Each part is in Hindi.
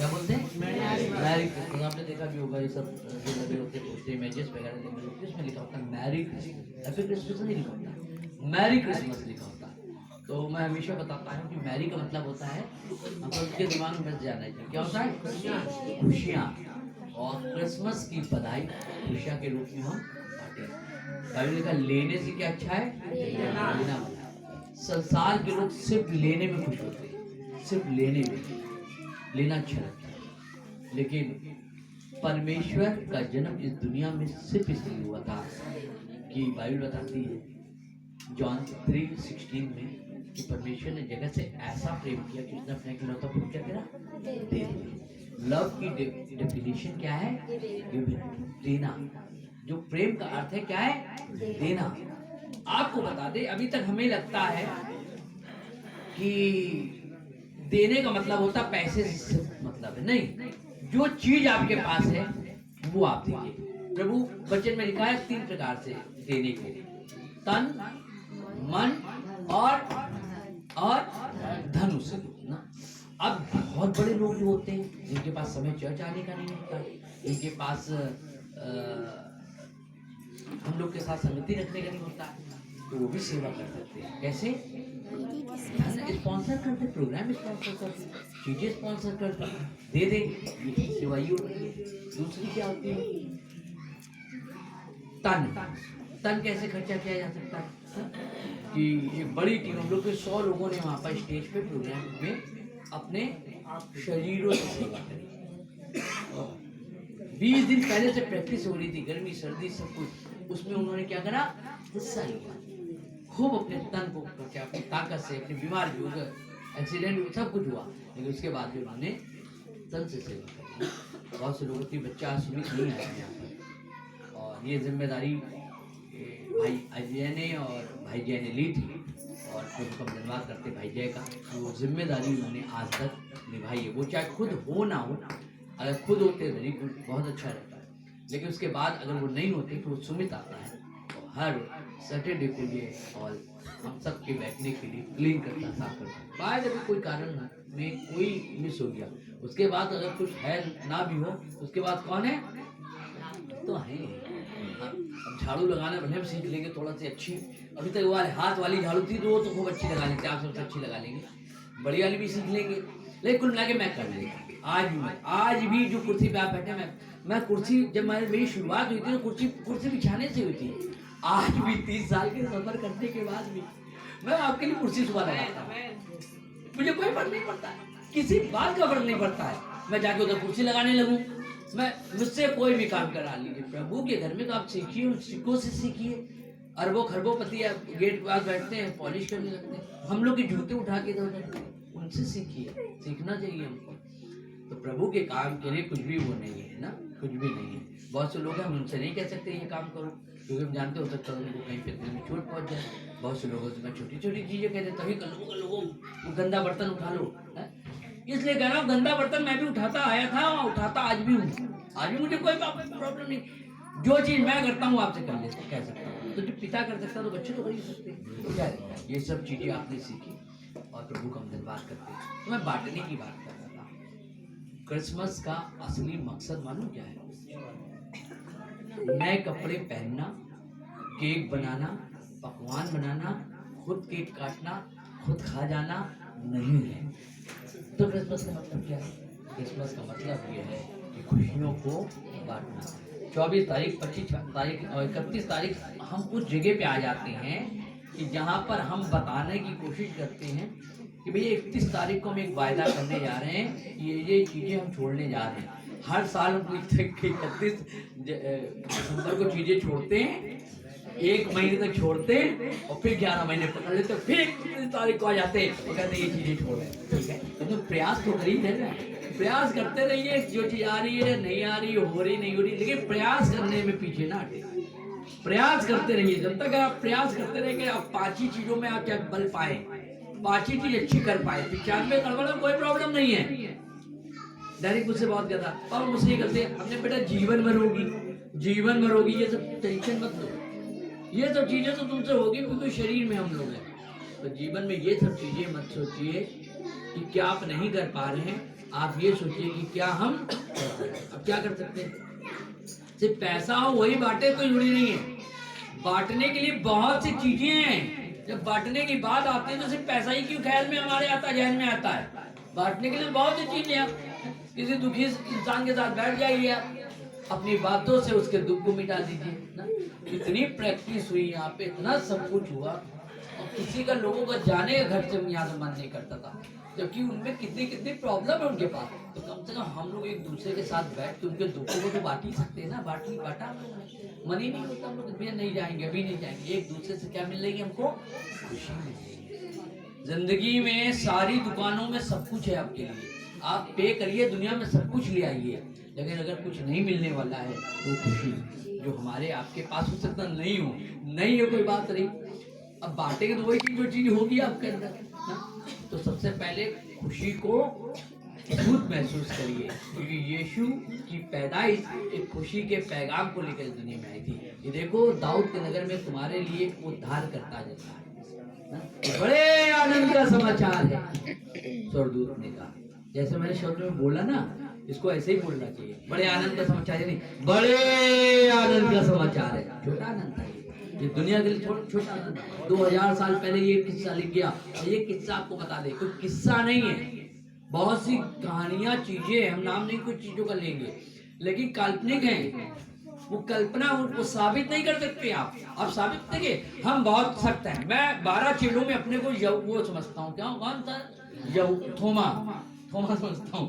क्या बोलते हैं? Merry Christmas. आपने देखा भी होगा, ये सब जो लगे होते पोस्टर इमेजेस वगैरह लगे होते हैं, उसमें लिखा होता है मैरी क्रिसमस। हैप्पी क्रिसमस नहीं लिखा होता, मैरी क्रिसमस लिखा होता है। तो मैं हमेशा बताता हूँ कि मैरी का मतलब होता है, मतलब उसके दिमाग में बस जाना चाहिए, क्या होता है? खुशियाँ। और क्रिसमस की बधाई खुशियाँ के रूप में हम बांटे। बाइबल लिखा लेने से क्या अच्छा है? लेना भला है। संसार के लोग सिर्फ लेने में खुश होते हैं, सिर्फ लेने में, लेना अच्छा लगता है। लेकिन परमेश्वर का जन्म इस दुनिया में सिर्फ इसलिए हुआ था कि बाइबल बताती है जॉन 3:16 में कि परमेश्वर ने जगत से ऐसा प्रेम किया कि उसने अपने इकलौता पुत्र क्या करा? दे दिया। लव की डेफिनेशन क्या है? देना। जो प्रेम का अर्थ है क्या है? देना। आपको बता दे, अभी तक हमें लगता है कि देने का मतलब होता पैसे से मतलब है, नहीं। जो चीज आपके पास है वो आप दीजिए। प्रभु वचन में लिखा है 3 प्रकार से देने को, तन, मन और धन से ना। अब बहुत बड़े लोग जो होते हैं जिनके पास समय चर्च आने का नहीं होता, जिनके पास हम लोग के साथ संगति रखने का नहीं होता, तो वो भी सेवा कर सकते हैं। कैसे? स्पॉन्सर करते, प्रोग्राम स्पॉन्सर करते, चीजें स्पॉन्सर करते, दे दे, ये सेवा ही होती है। दूसरी क्या होती है? तन कैसे खर्चा किया जा सकता है? कि एक बड़ी टीम, हम लोग के 100 लोगों ने वहां पर स्टेज पे प्रोग्राम में अपने शरीरों से सेवा करी। 20 दिन पहले से प्रैक्टिस हो रही थी, गर्मी सर्दी सब कुछ, उसमें उन्होंने क्या करा? हिस्सा लिया। खूब अपने तन को क्या, अपनी ताकत से, अपनी बीमार भी हो गए, एक्सीडेंट सब कुछ हुआ, लेकिन उसके बाद भी उन्होंने तन से सेवा करी। बहुत से लोगों की बच्चा सुमित नहीं है यहाँ पर, और ये जिम्मेदारी भाई अजय ने और भाई जय ने ली थी, और प्रभु का धन्यवाद करते भाई जय का, वो जिम्मेदारी उन्होंने आज तक निभाई है। वो चाहे खुद हो ना हो, अगर खुद होते वेरी गुड, बहुत अच्छा रहता है, लेकिन उसके बाद अगर वो नहीं होते तो सुमित आता है और हर सैटरडे को ये हॉल हम सब के बैठने के लिए क्लीन करता, साफ करता। बाद अभी कोई कारण में कोई मिस हो गया, उसके बाद अगर कुछ है ना भी हो, उसके बाद कौन है? तो है। अब झाड़ू लगाना भले हम सीख लेंगे थोड़ा सी अच्छी, अभी तक वो हाथ वाली झाड़ू थी तो वो तो खूब अच्छी लगा लेते, आप सबसे अच्छी लगा लेंगे, बड़ी वाली भी सीख लेंगे, लेकिन कुल मिला के मैं कर लेगा। आज भी जो कुर्सी पे आप बैठे, मैं कुर्सी, जब मेरी शुरुआत हुई थी तो कुर्सी बिछाने से हुई थी। आज भी 30 साल के सफर करने के बाद भी मैं आपके लिए कुर्सी सुबह लगाता हूँ, मुझे कोई फर्क नहीं पड़ता, किसी बात का फर्क नहीं पड़ता है। मैं जाके उधर कुर्सी लगाने लगूं, मैं मुझसे कोई भी काम करा लीजिए। प्रभु के घर में तो आप सीखिए, सिक्कों से सीखिए। अरबों खरबोपति गेट के पास बैठते हैं, पॉलिश करने लगते हैं, हम लोग के जूते उठा के दो, उनसे सीखिए, सीखना चाहिए हमको। तो प्रभु के काम के लिए कुछ भी वो नहीं है ना, कुछ भी नहीं है। बहुत से लोग हैं, हम उनसे नहीं कह सकते ये काम करो, क्योंकि हम जानते हो सकता है उनको कहीं पे दिल में चोट पहुंच जाए। बहुत से लोगों से मैं छोटी छोटी चीजें कहते, तभी कर लो, गंदा बर्तन उठा लो, इसलिए कह रहा हूँ गंदा बर्तन मैं भी उठाता आया था, उठाता आज भी हूँ, आज भी मुझे कोई प्रॉब्लम नहीं। जो चीज मैं करता हूँ आपसे कर लेता, कह सकता हूँ, तो जो पिता कर सकता तो बच्चे तो कर ही सकते हैं। तो क्या है, ये सब चीजें आपने सीखी और प्रभु का हम धन्यवाद करते हैं। तो मैं बांटने की बात कर रहा था। क्रिसमस का असली मकसद मालूम क्या है? नए कपड़े पहनना, केक बनाना, पकवान बनाना, खुद केक काटना, खुद खा जाना नहीं है। तो क्रिसमस का मतलब क्या है? क्रिसमस का मतलब ये है कि खुशियों को बांटना। 24 तारीख, 25 तारीख और 31 तारीख हम उस जगह पे आ जाते हैं कि जहाँ पर हम बताने की कोशिश करते हैं कि भैया 31 तारीख को हम एक वायदा करने जा रहे हैं, ये चीज़ें हम छोड़ने जा रहे हैं। हर साल हम 31 दिसंबर को चीज़ें छोड़ते हैं, 1 महीने तक छोड़ते हैं और फिर 11 महीने पकड़ लेते, फिर 31 तारीख को आ जाते हैं और कहते हैं ये चीजें छोड़ रहे हैं। ठीक है, तो प्रयास तो करी है ना, प्रयास करते रहिए, जो चीज आ रही है नहीं आ रही, हो रही नहीं हो रही, लेकिन प्रयास करने में पीछे ना हटे, प्रयास करते रहिए। जब तक आप प्रयास करते रहेंगे, आप 5 ही चीजों में आप क्या बल पाए, 5 ही चीज अच्छी कर पाए, 95 गड़बड़ में कोई प्रॉब्लम नहीं है। डायरेक्ट मुझसे बहुत कहता और मुझसे ये करते, हमने बेटा जीवन भर होगी, ये सब टेंशन मत लो, ये सब चीजें तो तुमसे होगी क्योंकि शरीर में हम लोग हैं। तो जीवन में ये सब चीजें मत सोचिए कि क्या आप नहीं कर पा रहे हैं, आप ये सोचिए कि क्या हम अब क्या कर सकते हैं। सिर्फ पैसा हो वही बांटे, कोई जरूरी नहीं है। बांटने के लिए बहुत सी चीजें हैं। जब बांटने की बात आती है तो सिर्फ पैसा ही क्यों ख्याल में हमारे आता है, जहन में आता है। बांटने के लिए बहुत सी चीजें हैं। किसी दुखी इंसान के साथ बैठ जाइए, अपनी बातों से उसके दुख को मिटा दीजिए ना। इतनी प्रैक्टिस हुई यहाँ पे, इतना सब कुछ हुआ, और किसी का लोगों का जाने का घर से यहाँ से मन नहीं करता था, जबकि उनमें कितनी कितनी प्रॉब्लम है उनके पास। तो कम से कम हम लोग एक दूसरे के साथ बैठ के उनके दुखों को तो बांट ही सकते हैं ना। बांटा मन ही नहीं होता, हम लोग भैया नहीं जाएंगे, अभी नहीं जाएंगे। एक दूसरे से क्या मिल रही है हमको? खुशी मिल रही है। जिंदगी में सारी दुकानों में सब कुछ है आपके लिए, आप पे करिए, दुनिया में सब कुछ ले आइए, लेकिन अगर कुछ नहीं मिलने वाला है तो खुशी जो हमारे आपके पास हो सकता नहीं हो, नहीं है कोई बात नहीं। अब बांटेंगे तो वही चीज जो चीज होगी आपके अंदर ना। तो सबसे पहले खुशी को खुद महसूस करिए, क्योंकि यीशु की पैदाइश एक खुशी के पैगाम को लेकर दुनिया में आई थी। ये देखो, दाऊद के नगर में तुम्हारे लिए उद्धार करता जाता है, बड़े आनंद का समाचार है। स्वर्गदूत ने कहा, जैसे मैंने शब्द में बोला ना, इसको ऐसे ही बोलना चाहिए, बड़े आनंद का समाचार नहीं, बड़े आनंद का समाचार है। छोटा आनंद था ये दुनिया के लिए, छोटा आनंद। 2000 साल पहले ये किस्सा लिख गया, और ये किस्सा आपको बता दे, कोई किस्सा नहीं है, बहुत सी कहानियां, चीजें, हम नाम नहीं कुछ चीजों का लेंगे, लेकिन काल्पनिक है। वो कल्पना वो साबित नहीं कर सकते आप साबित देखिए, हम बहुत सख्त हैं। मैं 12 चेलों में अपने को वो समझता हूँ, क्या कौन था, थोमा समझता हूँ।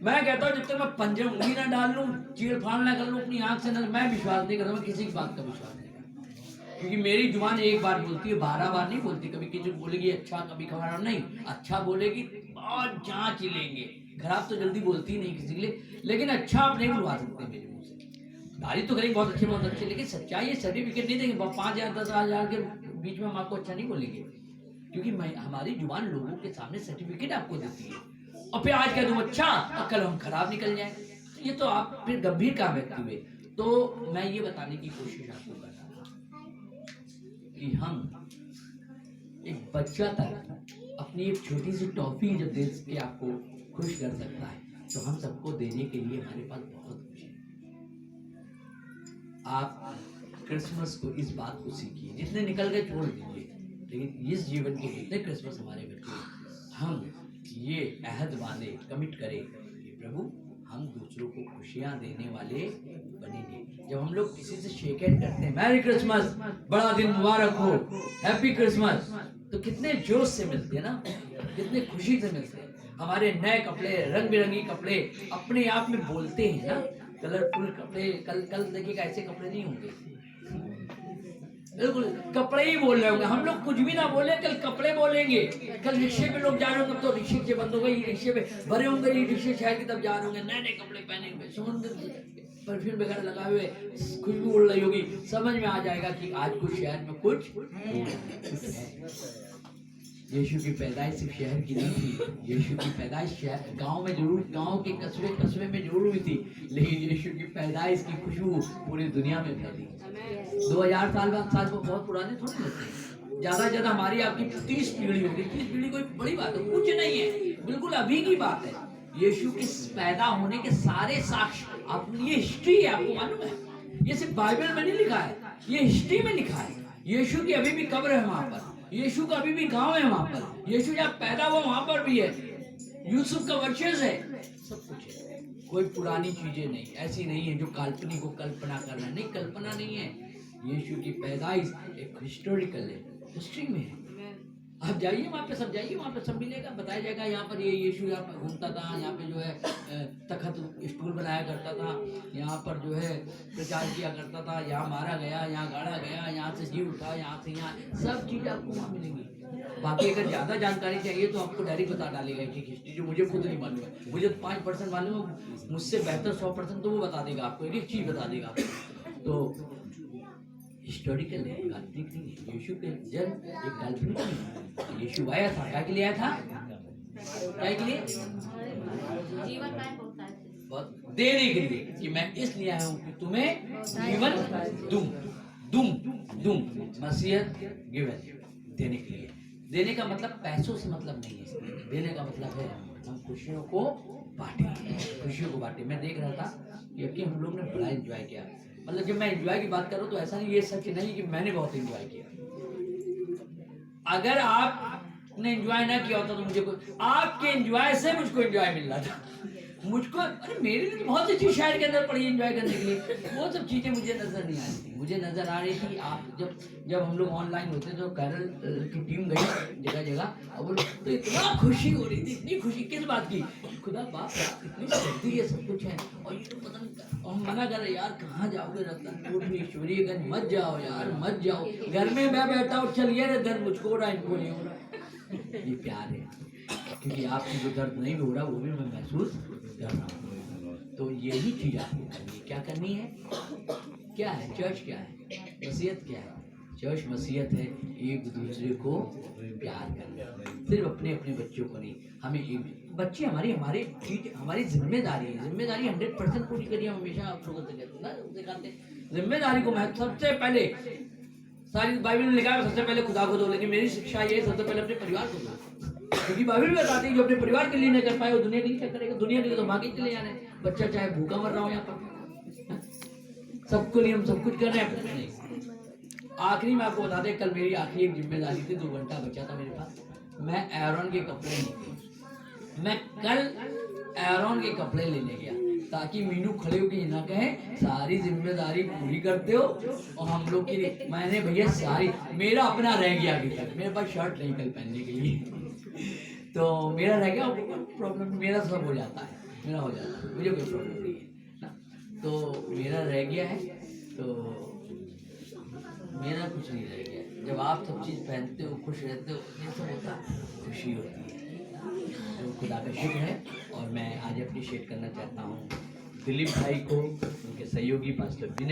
मैं कहता हूँ जब तक मैं पंजे उंगली ना डाल लूं, चीड़ फाड़ ना कर लूं अपनी आंख से, ना मैं विश्वास नहीं करता, मैं किसी की बात का विश्वास नहीं करता। क्योंकि मेरी जुबान एक बार बोलती है, 12 बार नहीं बोलती। कभी किसी बोलेगी अच्छा, कभी खबर नहीं, अच्छा बोलेगी बहुत जांच लेंगे, खराब तो जल्दी बोलती नहीं किसी के लिए, लेकिन अच्छा आप नहीं बुलवा सकते मेरे मुंह से। तारीफ तो करेंगे बहुत अच्छे, लेकिन सच्चाई ये सर्टिफिकेट नहीं देंगे। 5,000 10,000 के बीच में हम आपको अच्छा नहीं बोलेंगे, क्योंकि हमारी जुबान लोगों के सामने सर्टिफिकेट आपको देती है। और फिर आज कह दूं अच्छा, और कल हम खराब निकल जाए, ये तो आप फिर गंभीर काम व्यक्ति हुए। तो मैं ये बताने की कोशिश आपको कर रहा था कि हम एक बच्चा तक अपनी एक छोटी सी टॉफी जब दे के आपको खुश कर सकता है, तो हम सबको देने के लिए हमारे पास बहुत कुछ है। आप क्रिसमस को इस बात को सीखिए, जितने निकल गए छोड़ दीजिए, लेकिन इस जीवन के जितने क्रिसमस हमारे बच्चे, हम ये अहद बांधे, कमिट करें कि प्रभु हम दूसरों को खुशियां देने वाले बनेंगे। जब हम लोग किसी से शेक हैंड करते हैं, मैरी क्रिसमस, बड़ा दिन मुबारक हो, हैप्पी क्रिसमस, तो कितने जोश से मिलते हैं ना, कितने खुशी से मिलते हैं। हमारे नए कपड़े, रंग बिरंगी कपड़े अपने आप में बोलते हैं ना, कलरफुल कपड़े। कल देखिएगा ऐसे कपड़े नहीं होंगे, बिल्कुल कपड़े ही बोल रहे होंगे। हम लोग कुछ भी ना बोले, कल कपड़े बोलेंगे। कल रिक्शे पे लोग जा रहे होंगे तो रिक्शे से बंद हो गए, रिक्शे पे भरे होंगे, रिक्शे शहर की तरफ जा रहे होंगे, नए नए कपड़े पहने हुए, समुद्र परफ्यूम वगैरह लगाए हुए, खुशबू उड़ रही होगी, समझ में आ जाएगा कि आज कुछ शहर में कुछ है। यीशु की पैदाइश सिर्फ शहर की नहीं थी, यीशु की पैदाइश गांव में जरूर, गांव के कस्बे में जरूर हुई थी, लेकिन यीशु की पैदाइश की खुशबू पूरी दुनिया में फैली। 2000 साल बहुत पुराने थोड़े लगते हैं, ज्यादा हमारी आपकी 30 पीढ़ी होगी। 30 पीढ़ी कोई बड़ी बात है, कुछ नहीं है, बिल्कुल अभी की बात है। यीशु के पैदा होने के सारे साक्ष्य, अपनी ये हिस्ट्री है, आपको मालूम है, ये सिर्फ बाइबल में नहीं लिखा है, ये हिस्ट्री में लिखा है। यीशु की अभी भी कब्र है वहां पर, यीशु का अभी भी गांव है वहां पर, यीशु जहाँ पैदा हुआ वहां पर भी है, यूसुफ का वर्चेस है, सब कुछ है। कोई पुरानी चीजें नहीं, ऐसी नहीं है जो काल्पनिक को कल्पना करना, नहीं, कल्पना नहीं है। यीशु की पैदाइश एक हिस्टोरिकल है, हिस्ट्री में है। आप जाइए वहाँ पे, सब जाइए वहाँ पे, सब मिलेगा, बताया जाएगा। यहाँ पर ये यीशु यहाँ पर घूमता था, यहाँ पे जो है तखत स्टूल बनाया करता था, यहाँ पर जो है प्रचार किया करता था, यहाँ मारा गया, यहाँ गाड़ा गया, यहाँ से जी उठा, यहाँ से यहाँ, सब चीज़ आपको वहाँ मिलेंगी। बाकी अगर ज़्यादा जानकारी चाहिए तो आपको डायरेक्ट बता डालेगा एक हिस्ट्री, जो मुझे खुद नहीं मालूम है। मुझे 5% मालूम है, मुझसे बेहतर 100% तो वो बता देगा आपको, एक चीज़ बता देगा आपको। तो हिस्टोरिकल है, काल्पनिक नहीं है। यीशु के जन्म एक काल्पनिक नहीं है। यीशु आया था, क्या के लिए आया था? क्या के लिए? जीवन देने के लिए, कि मैं इसलिए आया हूँ कि तुम्हें जीवन दूं, मसीहत गिवन, देने के लिए। देने का मतलब पैसों से मतलब नहीं है, देने का मतलब है हम खुशियों को बांटे, खुशियों को बांटे। मैं देख रहा था कि हम लोग ने बड़ा एंजॉय किया। मतलब जब मैं एंजॉय की बात करूं तो ऐसा नहीं, ये सच नहीं कि मैंने बहुत एंजॉय किया। अगर आपने एंजॉय ना किया होता तो मुझे कोई, आपके एंजॉय से मुझको एंजॉय मिल रहा था। मुझको, अरे मेरे लिए तो बहुत सी चीज शायर के अंदर पड़ी एंजॉय करने के लिए, वो सब चीजें मुझे नजर नहीं आ रही थी। मुझे नजर आ रही थी आप जब हम लोग ऑनलाइन होते तो कैरल की टीम गई जगह जगह, और तो इतना खुशी हो रही थी, इतनी खुशी किस बात की, खुदा बाप इतनी सर्दी है, सब कुछ है, और ये तो पता नहीं, और हम मना कर रहे यार कहाँ जाओगे रतनपुर ईश्वरीगंज, मत जाओ यार मत जाओ, घर में मैं बैठा हूँ, चलिए रे दर्द मुझको हो रहा है, इनको नहीं हो रहा। ये प्यार है, क्योंकि आपको जो दर्द नहीं हो रहा वो भी मैं महसूस कर रहा हूँ। तो यही चीज आपको करनी है। क्या करनी है, क्या है चर्च, क्या है मसीहत, क्या है चर्च मसीहत है, एक दूसरे को प्यार करना। सिर्फ अपने अपने बच्चों को नहीं, हमें एक बच्चे हमारी चीज, हमारी जिम्मेदारी है। जिम्मेदारी 100% पूरी करिए, हम हमेशा आप लोगों से कहते हैं ना, सिखाते हैं जिम्मेदारी को। मैं सबसे पहले, सारी बाइबल में लिखा है सबसे पहले खुदा को दो, लेकिन मेरी शिक्षा ये है सबसे पहले अपने परिवार को दो, क्योंकि बाइबल में बताती है जो अपने परिवार के लिए नहीं कर पाए वो दुनिया के लिए क्या करेगा। दुनिया के लिए तो भागे चले जा रहे हैं, बच्चा चाहे भूखा मर रहा हो यहाँ पर, सबके लिए हम सब कुछ कर रहे हैं अपने लिए। आखिरी में आपको बता दें, कल मेरी आखिरी एक जिम्मेदारी थी, 2 घंटा बचा था मेरे पास, मैं एरोन के कपड़े नहीं थे, मैं कल एरोन के कपड़े लेने गया, ताकि मीनू खड़े होकर ये ना कहे सारी जिम्मेदारी पूरी करते हो और हम लोग की नहीं। मैंने भैया सारी, मेरा अपना रह गया अभी तक, मेरे पास शर्ट नहीं कल पहनने के लिए, तो मेरा रह गया, प्रॉब्लम मेरा सब हो जाता है, मेरा हो जाता है, मुझे कोई प्रॉब्लम नहीं है ना, तो मेरा रह गया है, तो मेरा कुछ नहीं रह गया। जब आप सब चीज़ पहनते हो, खुश रहते हो, ये सब होता है, खुशी होती है, तो खुदा का शुक्र है। और मैं आज अप्रिशिएट करना चाहता हूँ दिलीप भाई को, उनके सहयोगी पास्टर विनय